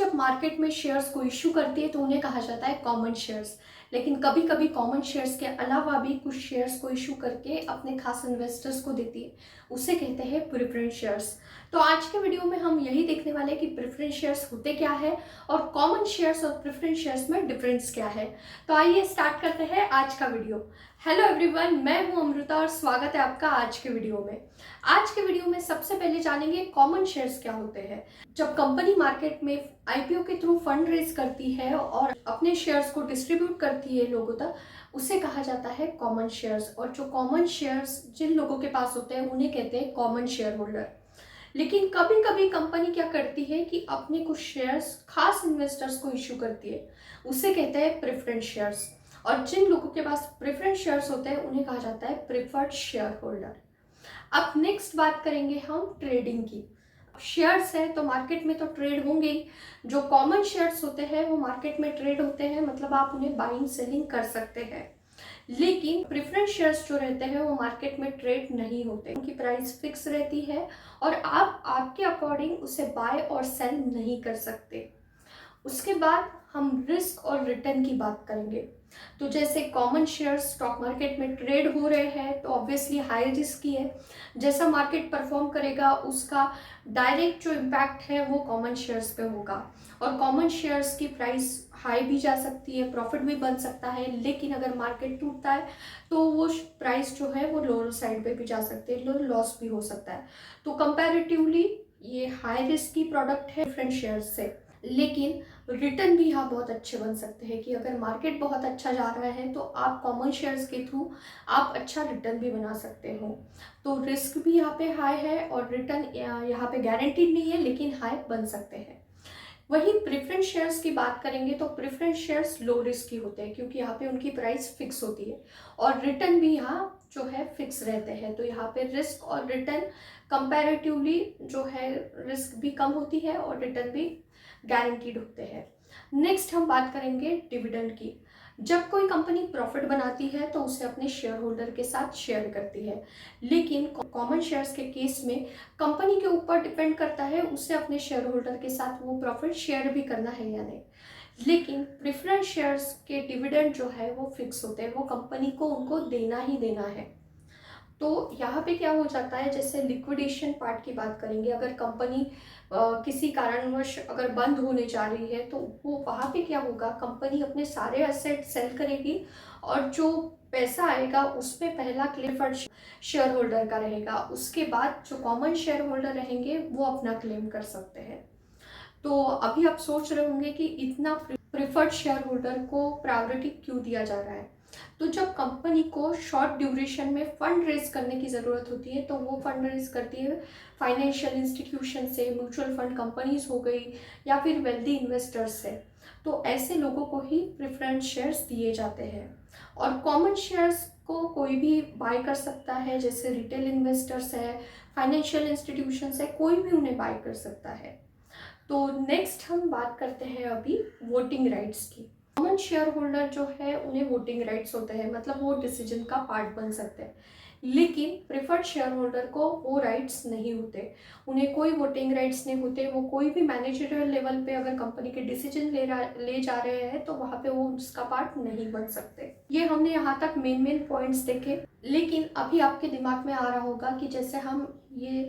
जब मार्केट में शेयर्स को इशू करती है तो उन्हें कहा जाता है कॉमन शेयर्स। लेकिन कभी कभी कॉमन शेयर्स के अलावा भी कुछ शेयर्स को इशू करके अपने खास इन्वेस्टर्स को देती है, उसे कहते हैं प्रेफरेंस शेयर्स। तो आज के वीडियो में हम यही देखने वाले हैं कि प्रेफरेंस शेयर्स होते क्या है और कॉमन शेयर्स और प्रेफरेंस शेयर्स में डिफरेंस क्या है। तो आइए स्टार्ट करते हैं आज का वीडियो। हेलो एवरीवन, मैं हूं अमृता और स्वागत है आपका आज के वीडियो में। आज के वीडियो में सबसे पहले जानेंगे कॉमन शेयर्स क्या होते हैं। जब कंपनी मार्केट में आईपीओ के थ्रू फंड रेज करती है और अपने शेयर्स को डिस्ट्रीब्यूट करती है लोगों तक, उसे कहा जाता है कॉमन शेयर्स। और जो कॉमन शेयर्स जिन लोगों के पास होते हैं उन्हें कहते हैं कॉमन शेयर होल्डर। लेकिन कभी कभी कंपनी क्या करती है कि अपने कुछ शेयर्स खास इन्वेस्टर्स को इश्यू करती है, उसे कहते हैं प्रेफरेंस शेयर्स। और जिन लोगों के पास प्रेफरेंस शेयर्स होते हैं उन्हें कहा जाता है प्रेफर्ड शेयर होल्डर। अब नेक्स्ट बात करेंगे हम ट्रेडिंग की। शेयर्स है तो मार्केट में तो ट्रेड होंगे ही। जो कॉमन शेयर्स होते हैं वो मार्केट में ट्रेड होते हैं, मतलब आप उन्हें बाइंग सेलिंग कर सकते हैं। लेकिन प्रेफरेंस शेयर्स जो रहते हैं वो मार्केट में ट्रेड नहीं होते, उनकी प्राइस फिक्स रहती है और आप आपके अकॉर्डिंग उसे बाय और सेल नहीं कर सकते। उसके बाद हम रिस्क और रिटर्न की बात करेंगे। तो जैसे कॉमन शेयर्स स्टॉक मार्केट में ट्रेड हो रहे हैं तो ऑब्वियसली हाई रिस्क की है। जैसा मार्केट परफॉर्म करेगा उसका डायरेक्ट जो इम्पैक्ट है वो कॉमन शेयर्स पे होगा। और कॉमन शेयर्स की प्राइस हाई भी जा सकती है, प्रॉफिट भी बन सकता है, लेकिन अगर मार्केट टूटता है तो वो प्राइस जो है वो लोअर साइड पे भी जा सकती है, लॉस भी हो सकता है। तो कंपैरेटिवली ये हाई रिस्क की प्रोडक्ट है डिफरेंट शेयर्स से। लेकिन रिटर्न भी यहाँ बहुत अच्छे बन सकते हैं कि अगर मार्केट बहुत अच्छा जा रहा है तो आप कॉमन शेयर्स के थ्रू आप अच्छा रिटर्न भी बना सकते हो। तो रिस्क भी यहाँ पे हाई है और रिटर्न यहाँ पे गारंटीड नहीं है, लेकिन हाई बन सकते हैं। वही प्रेफरेंस शेयर्स की बात करेंगे तो प्रेफरेंस शेयर्स लो रिस्क की होते हैं क्योंकि यहाँ पे उनकी प्राइस फिक्स होती है और रिटर्न भी यहाँ जो है फिक्स रहते हैं। तो यहाँ पे रिस्क और रिटर्न कंपैरेटिवली जो है रिस्क भी कम होती है और रिटर्न भी गारंटीड होते हैं। नेक्स्ट हम बात करेंगे डिविडेंड की। जब कोई कंपनी प्रॉफिट बनाती है तो उसे अपने शेयर होल्डर के साथ शेयर करती है, लेकिन कॉमन शेयर्स के केस में कंपनी के ऊपर डिपेंड करता है उसे अपने शेयर होल्डर के साथ वो प्रॉफिट शेयर भी करना है या नहीं। लेकिन प्रेफरेंस शेयर्स के डिविडेंड जो है वो फिक्स होते हैं, वो कंपनी को उनको देना ही देना है। तो यहाँ पे क्या हो जाता है, जैसे लिक्विडेशन पार्ट की बात करेंगे, अगर कंपनी किसी कारणवश अगर बंद होने जा रही है तो वो वहाँ पे क्या होगा, कंपनी अपने सारे एसेट सेल करेगी और जो पैसा आएगा उसमें पहला क्लेम शेयर होल्डर का रहेगा। उसके बाद जो कॉमन शेयर होल्डर रहेंगे वो अपना क्लेम कर सकते हैं। तो अभी आप सोच रहे होंगे कि इतना प्रिफर्ड शेयर होल्डर को प्रायोरिटी क्यों दिया जा रहा है। तो जब कंपनी को शॉर्ट ड्यूरेशन में फंड रेज करने की ज़रूरत होती है तो वो फंड रेज करती है फाइनेंशियल इंस्टीट्यूशन से, म्यूचुअल फंड कंपनीज हो गई या फिर वेल्दी इन्वेस्टर्स से। तो ऐसे लोगों को ही प्रेफरेंस शेयर्स दिए जाते हैं। और कॉमन शेयर्स को कोई भी बाय कर सकता है, जैसे रिटेल इन्वेस्टर्स है, फाइनेंशियल इंस्टीट्यूशंस है, कोई भी उन्हें बाय कर सकता है। तो नेक्स्ट हम बात करते हैं अभी वोटिंग राइट्स की। कॉमन शेयर होल्डर जो है उन्हें वोटिंग राइट्स होते हैं, मतलब वो डिसीजन का पार्ट बन सकते हैं। लेकिन प्रेफर्ड शेयर होल्डर को वो राइट्स नहीं होते, उन्हें कोई वोटिंग राइट्स नहीं होते। वो कोई भी मैनेजरियल लेवल पे अगर कंपनी के डिसीजन ले जा रहे हैं तो वहाँ पे वो उसका पार्ट नहीं बन सकते। ये हमने यहाँ तक मेन पॉइंट्स देखे। लेकिन अभी आपके दिमाग में आ रहा होगा कि जैसे हम ये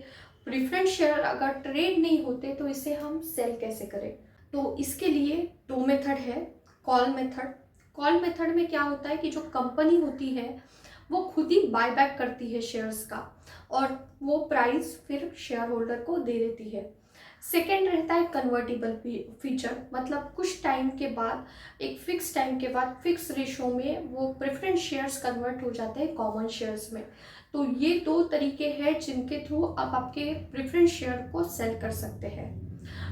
प्रेफरेंस शेयर अगर ट्रेड नहीं होते तो इसे हम सेल कैसे करें। तो इसके लिए दो मेथड है। Call method. कॉल मेथड में क्या होता है कि जो कंपनी होती है वो खुद ही बाय बैक करती है शेयर्स का और वो प्राइस फिर शेयर होल्डर को दे देती है। सेकेंड रहता है कन्वर्टिबल फीचर, मतलब कुछ टाइम के बाद, एक फिक्स टाइम के बाद फिक्स रेशो में वो प्रेफरेंस शेयर्स कन्वर्ट हो जाते हैं कॉमन शेयर्स में। तो ये दो तरीके हैं जिनके थ्रू आप आपके प्रेफरेंस शेयर को सेल कर सकते हैं।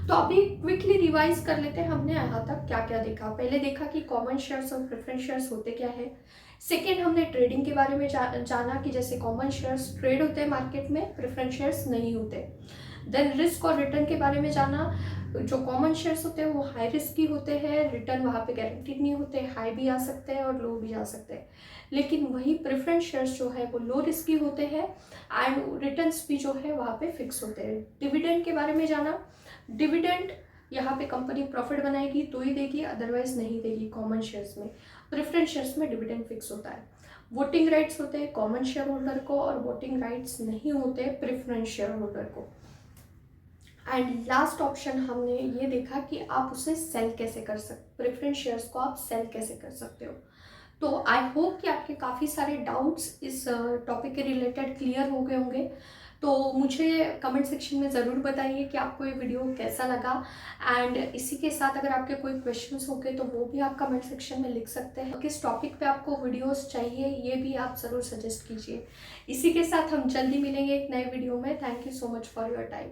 तो अभी क्विकली रिवाइज कर लेते हैं हमने यहाँ तक क्या क्या देखा। पहले देखा कि कॉमन शेयर्स और प्रेफरेंस शेयर्स होते क्या है। सेकेंड हमने ट्रेडिंग के बारे में जाना कि जैसे कॉमन शेयर्स ट्रेड होते हैं मार्केट में, प्रेफरेंस शेयर्स नहीं होते। देन रिस्क और रिटर्न के बारे में जाना। जो कॉमन शेयर्स होते हैं वो हाई रिस्क की होते हैं, रिटर्न वहाँ पे गारंटीड नहीं होते, हाई भी आ सकते हैं और लो भी आ सकते हैं। लेकिन वही प्रेफरेंस शेयर्स जो है वो लो रिस्क की होते हैं एंड रिटर्न्स भी जो है वहाँ पे फिक्स होते हैं। डिविडेंड के बारे में जाना। डिविडेंड यहाँ पे कंपनी प्रॉफिट बनाएगी तो ही देगी, अदरवाइज नहीं देगी कॉमन शेयर्स में। प्रेफरेंस शेयर्स में डिविडेंड फिक्स होता है। वोटिंग राइट्स होते हैं कॉमन शेयर होल्डर को और वोटिंग राइट्स नहीं होते प्रेफरेंस शेयर होल्डर को। एंड लास्ट ऑप्शन हमने ये देखा कि आप उसे सेल कैसे कर सकते, प्रेफरेंस शेयर्स को आप सेल कैसे कर सकते हो। तो आई होप कि आपके काफ़ी सारे डाउट्स इस टॉपिक के रिलेटेड क्लियर हो गए होंगे। तो मुझे कमेंट सेक्शन में ज़रूर बताइए कि आपको ये वीडियो कैसा लगा। एंड इसी के साथ अगर आपके कोई क्वेश्चंस होंगे तो वो भी आप कमेंट सेक्शन में लिख सकते हैं। किस टॉपिक पे आपको वीडियोस चाहिए ये भी आप ज़रूर सजेस्ट कीजिए। इसी के साथ हम जल्दी मिलेंगे एक नए वीडियो में। Thank you so much for your time.